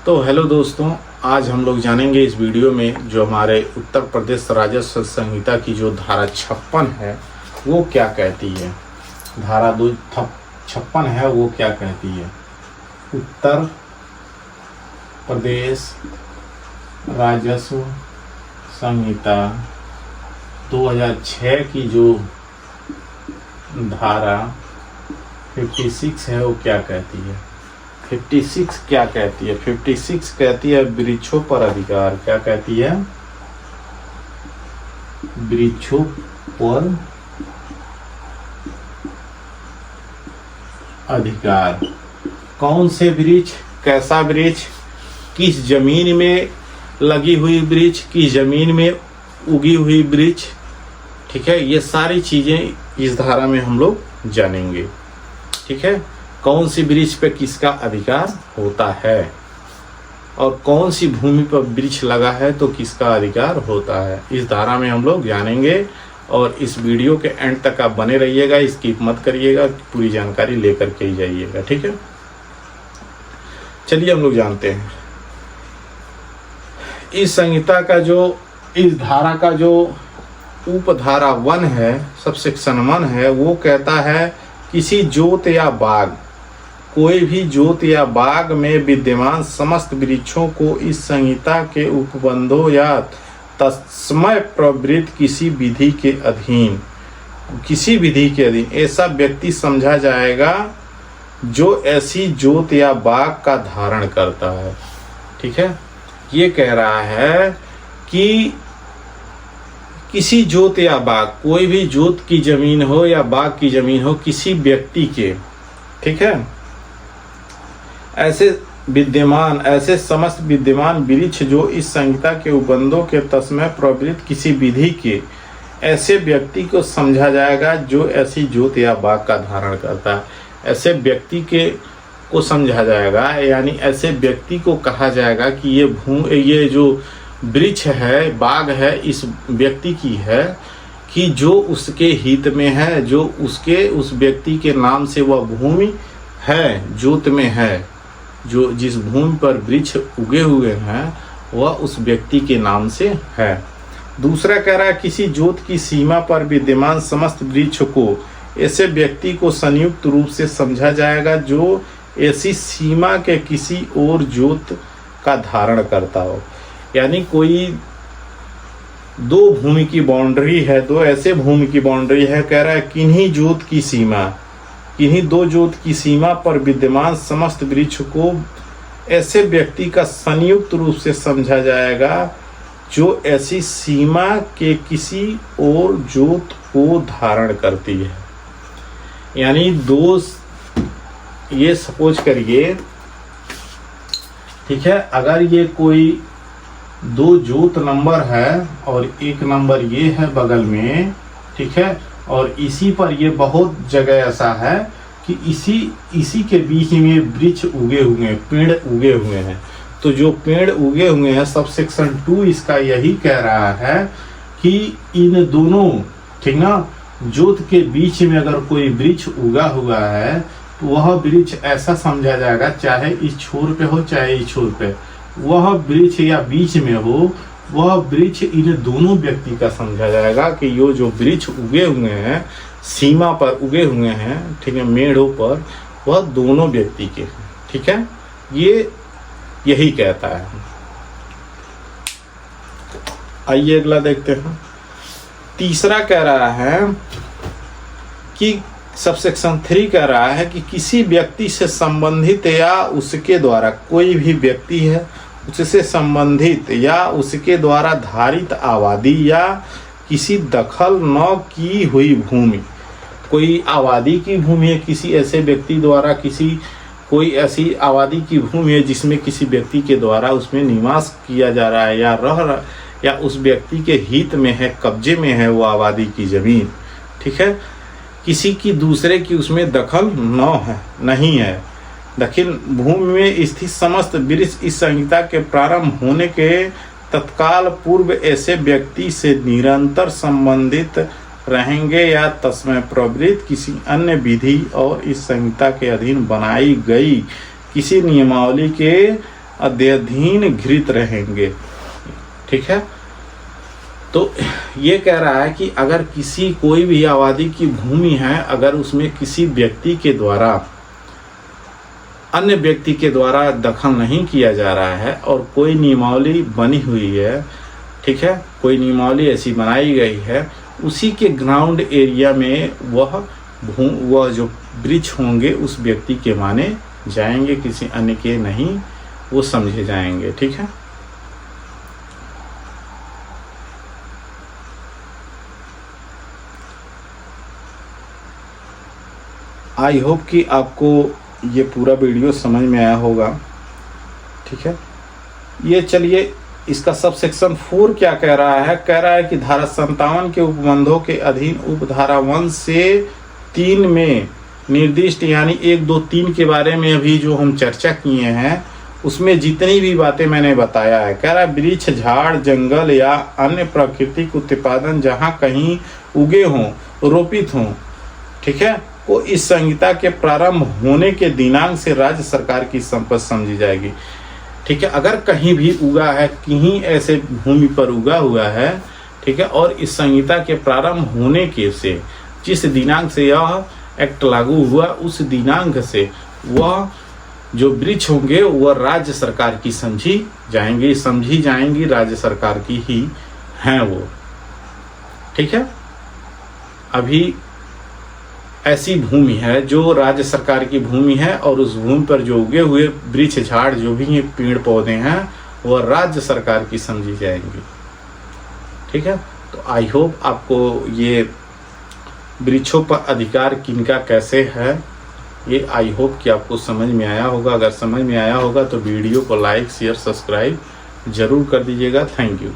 तो हेलो दोस्तों, आज हम लोग जानेंगे इस वीडियो में जो हमारे उत्तर प्रदेश राजस्व संहिता की जो धारा 56 है वो क्या कहती है। धारा 56 है वो क्या कहती है। उत्तर प्रदेश राजस्व संहिता 2006 की जो धारा 56 है वो क्या कहती है। 56 क्या कहती है। 56 कहती है वृक्षों पर अधिकार। क्या कहती है? वृक्षों पर अधिकार। कौन से वृक्ष, कैसा वृक्ष, किस जमीन में लगी हुई वृक्ष, किस जमीन में उगी हुई वृक्ष, ठीक है। ये सारी चीजें इस धारा में हम लोग जानेंगे, ठीक है। कौन सी वृक्ष पे किसका अधिकार होता है और कौन सी भूमि पर वृक्ष लगा है तो किसका अधिकार होता है, इस धारा में हम लोग जानेंगे। और इस वीडियो के एंड तक आप बने रहिएगा, स्किप मत करिएगा, पूरी जानकारी लेकर के ही जाइएगा, ठीक है। चलिए हम लोग जानते हैं इस संहिता का जो, इस धारा का जो उपधारा 1 है, सब सेक्शन 1 है, वो कहता है किसी जोत या बाग, कोई भी जोत या बाग में विद्यमान समस्त वृक्षों को इस संहिता के उपबंधों या तत्समय प्रवृत्त किसी विधि के अधीन, किसी विधि के अधीन ऐसा व्यक्ति समझा जाएगा जो ऐसी जोत या बाग का धारण करता है, ठीक है। ये कह रहा है कि किसी जोत या बाग, कोई भी जोत की जमीन हो या बाग की जमीन हो, किसी व्यक्ति के, ठीक है, ऐसे समस्त विद्यमान वृक्ष जो इस संहिता के उपबंधों के तत्समय प्रवृत्त किसी विधि के ऐसे व्यक्ति को समझा जाएगा जो ऐसी जोत या बाग का धारण करता है। ऐसे व्यक्ति को समझा जाएगा, यानी ऐसे व्यक्ति को कहा जाएगा कि ये जो वृक्ष है, बाग है, इस व्यक्ति की है कि जो उसके हित में है, जो उस व्यक्ति के नाम से वह भूमि है, जोत में है, जो जिस भूमि पर वृक्ष उगे हुए हैं वह उस व्यक्ति के नाम से है। दूसरा कह रहा है किसी जोत की सीमा पर विद्यमान समस्त वृक्ष को ऐसे व्यक्ति को संयुक्त रूप से समझा जाएगा जो ऐसी सीमा के किसी और जोत का धारण करता हो। यानी कोई दो भूमि की बाउंड्री है, दो ऐसे भूमि की बाउंड्री है, कह रहा है किन्हीं जोत की सीमा, किन्हीं दो जोत की सीमा पर विद्यमान समस्त वृक्ष को ऐसे व्यक्ति का संयुक्त रूप से समझा जाएगा जो ऐसी सीमा के किसी और जोत को धारण करती है। यानी दो, ये सपोज करिए, ठीक है, अगर ये कोई दो जोत नंबर है और एक नंबर ये है बगल में, ठीक है, और इसी पर ये बहुत जगह ऐसा है कि इसी के बीच में वृक्ष उगे हुए हैं, पेड़ उगे हुए हैं। तो जो पेड़ उगे हुए हैं, सब सेक्शन 2 इसका यही कह रहा है कि इन दोनों, ठीक ना, जोत के बीच में अगर कोई वृक्ष उगा हुआ है तो वह वृक्ष ऐसा समझा जाएगा, चाहे इस छोर पे हो चाहे इस छोर पे, वह वृक्ष या बीच में हो, वह वृक्ष इन दोनों व्यक्ति का समझा जाएगा कि ये जो वृक्ष उगे हुए हैं, सीमा पर उगे हुए हैं, ठीक है, मेढ़ों पर, वह दोनों व्यक्ति के, ठीक है। ये यही कहता है। आइए अगला देखते हैं। तीसरा कह रहा है कि सब सेक्शन 3 कह रहा है कि किसी व्यक्ति से संबंधित या उसके द्वारा, कोई भी व्यक्ति है उससे संबंधित या उसके द्वारा धारित आबादी या किसी दखल न की हुई भूमि, कोई आबादी की भूमि है, किसी ऐसे व्यक्ति द्वारा, कोई ऐसी आबादी की भूमि है जिसमें किसी व्यक्ति के द्वारा उसमें निवास किया जा रहा है या उस व्यक्ति के हित में है, कब्जे में है वो आबादी की जमीन, ठीक है। किसी की दूसरे की उसमें दखल नहीं है। दखिल भूमि में स्थित समस्त वृक्ष इस संहिता के प्रारंभ होने के तत्काल पूर्व ऐसे व्यक्ति से निरंतर संबंधित रहेंगे या तस्मै प्रवृत्त किसी अन्य विधि और इस संहिता के अधीन बनाई गई किसी नियमावली के अध्ययन घृत रहेंगे। ठीक है, तो ये कह रहा है कि अगर किसी कोई भी आबादी की भूमि है, अगर उसमें किसी व्यक्ति के द्वारा अन्य व्यक्ति के द्वारा दखल नहीं किया जा रहा है और कोई नियमावली बनी हुई है, ठीक है, कोई नियमावली ऐसी बनाई गई है, उसी के ग्राउंड एरिया में वह जो वृक्ष होंगे उस व्यक्ति के माने जाएंगे, किसी अन्य के नहीं वो समझे जाएंगे। ठीक है, आई होप कि आपको ये पूरा वीडियो समझ में आया होगा। ठीक है, ये चलिए इसका सब सेक्शन 4 क्या कह रहा है। कह रहा है कि धारा 57 के उपबंधों के अधीन उपधारा 1 से 3 में निर्दिष्ट, यानी 1, 2, 3 के बारे में अभी जो हम चर्चा किए हैं उसमें जितनी भी बातें मैंने बताया है। कह रहा है वृक्ष, झाड़, जंगल या अन्य प्राकृतिक उत्पादन जहाँ कहीं उगे हों, रोपित हों, ठीक है, वो इस संहिता के प्रारंभ होने के दिनांक से राज्य सरकार की संपत्ति समझी जाएगी। ठीक है, अगर कहीं भी उगा है, कहीं ऐसे भूमि पर उगा हुआ है, ठीक है, और इस संहिता के प्रारंभ होने के से जिस दिनांक से यह एक्ट लागू हुआ उस दिनांक से वह जो वृक्ष होंगे वह राज्य सरकार की समझी जाएंगी, राज्य सरकार की ही हैं वो। ठीक है, अभी ऐसी भूमि है जो राज्य सरकार की भूमि है और उस भूमि पर जो उगे हुए वृक्ष, झाड़, जो भी पेड़ पौधे हैं वह राज्य सरकार की समझी जाएंगी। ठीक है, तो आई होप आपको ये वृक्षों पर अधिकार किनका कैसे है ये आई होप कि आपको समझ में आया होगा। अगर समझ में आया होगा तो वीडियो को लाइक, शेयर, सब्सक्राइब जरूर कर दीजिएगा। Thank you.